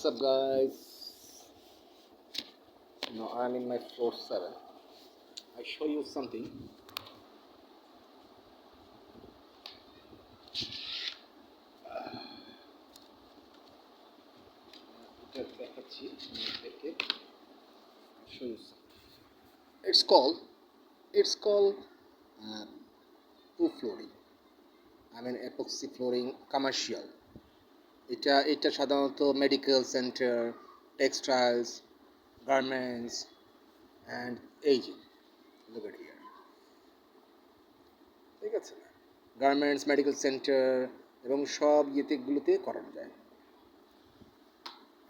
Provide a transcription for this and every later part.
up, guys? Now I'm in my floor 7. I show you something. Show you something. It's called uh, proof flooring. I mean epoxy flooring commercial. এটা সাধারণত medical centre, textiles, garments and এই যে look at here, ঠিক আছে, garments, medical centre এবং সব ইয়েতেগুলোতে করানো যায়।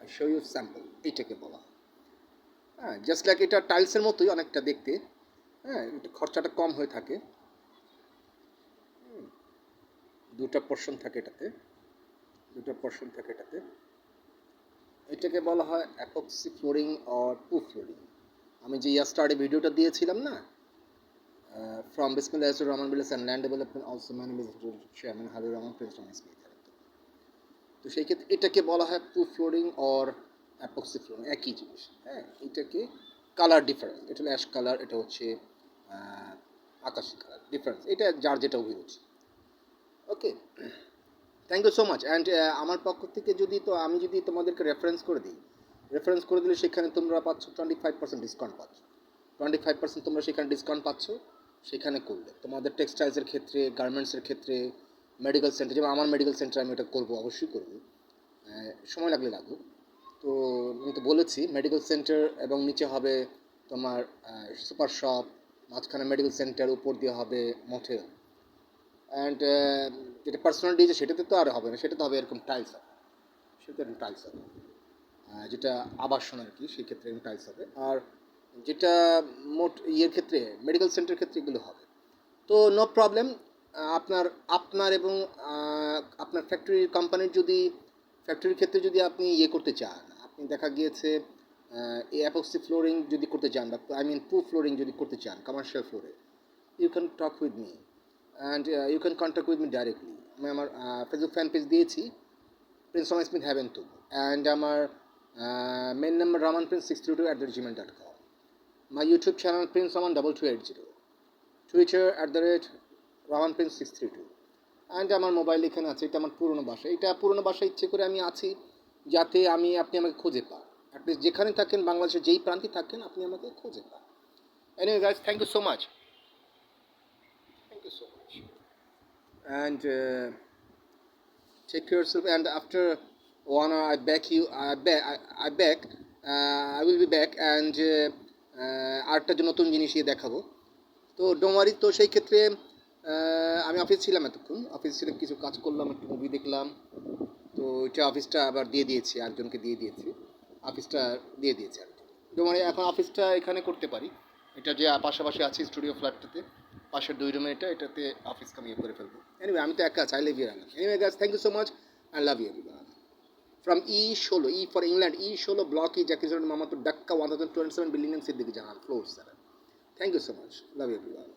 I show you sample. এইটাকে বলা হ্যাঁ, জাস্ট লাইক এটা টাইলসের মতোই অনেকটা দেখতে। হ্যাঁ, এটা খরচাটা কম হয়ে থাকে। দুটা পোর্শন থাকে এটাতে। এটাকে বলা হয় epoxy flooring or proof flooring. আমি যে ইয়াস্টারডে ভিডিওটা দিয়েছিলাম না, ফ্রম বিসমিল্লাহির রহমানির রহিম and land development also manage chairman Habibur Rahman Prince Smith. তো সেই ক্ষেত্রে এটাকে বলা হয় proof flooring or epoxy flooring, একই জিনিস। হ্যাঁ, এটাকে কালার ডিফারেন্স, এটা হলো অ্যাশ কালার, এটা হচ্ছে আকাশি কালার, ডিফারেন্স। এটা যার যেটা অভিরুচি। Okay, thank you so much. And আমার পক্ষ থেকে আমি যদি তোমাদেরকে রেফারেন্স করে দিলে সেখানে তোমরা পাচ্ছ 25% ডিসকাউন্ট পাচ্ছ। 25% তোমরা সেখানে ডিসকাউন্ট পাচ্ছ। সেখানে করলে তোমাদের টেক্সটাইলসের ক্ষেত্রে, গার্মেন্টসের ক্ষেত্রে, মেডিকেল সেন্টার, যেমন আমার মেডিকেল সেন্টারে আমি এটা করবো, অবশ্যই করবো, সময় লাগুক। তো আমি তো বলেছি মেডিকেল সেন্টার এবং নিচে হবে তোমার সুপার শপ, মাঝখানে মেডিকেল সেন্টার, উপর দিয়ে হবে মোটেল। অ্যান্ড যেটা পার্সোনাল ডিজে সেটাতে তো আর হবে না, সেটা তো হবে এরকম টাইলস হবে, যেটা আবাসন আর কি, সেই ক্ষেত্রে এরকম টাইলস হবে। আর যেটা মোট ইয়ের ক্ষেত্রে, মেডিকেল সেন্টারের ক্ষেত্রে এগুলো হবে। তো নো প্রবলেম। আপনার এবং আপনার ফ্যাক্টরির ক্ষেত্রে যদি আপনি ইয়ে করতে চান, আপনি দেখা গিয়েছে এই অ্যাপক্সি ফ্লোরিং যদি করতে চান, বা আই মিন প্রুফ ফ্লোরিং যদি করতে চান কমার্শিয়াল ফ্লোরে, you can talk with me and you can contact with me directly. আমি আমার ফেসবুক ফ্যান পেজ দিয়েছি, Prince Smith haven two, and আমার main number ramanprince632@gmail.com, my YouTube channel Prince Raman 2280, Twitter @ramanprince632, and আমার mobile এখানে আছে। এটা আমার পুরনো বাসা, ইচ্ছে করে আমি আছি যাতে আপনি আমাকে খুঁজে পান। অ্যাটলিস্ট যেখানে থাকেন, বাংলাদেশের যেই প্রান্তে থাকেন, আপনি আমাকে খুঁজে পান। Anyway guys, thank you so much, and take care of yourself. And after 1 hour I will be back, and আরেকটা যে নতুন জিনিস দেখাবো। তো ডোমারি, তো সেই ক্ষেত্রে আমি অফিস ছিলাম, কিছু কাজ করলাম, একটু মুভি দেখলাম। তো এটা অফিসটা আবার একজনকে দিয়ে দিয়েছি আর কি। ডোমারি এখন অফিসটা এখানে করতে পারি। এটা যে পাশাপাশি আছে স্টুডিও ফ্ল্যাটটাতে, পাশের 2 রুমে এটাতে অফিস আমি করে ফেলবো। এনিওয়ে, আমি তো একা আছি, I love you. Anyway guys, thank you so much, I love you everyone. From E16, E for England, E16 Block E, Jackie Mamadpur, Dhaka 1027, Building, Siddiqui Jahan, floor 7. Thank you so much. Love you everyone.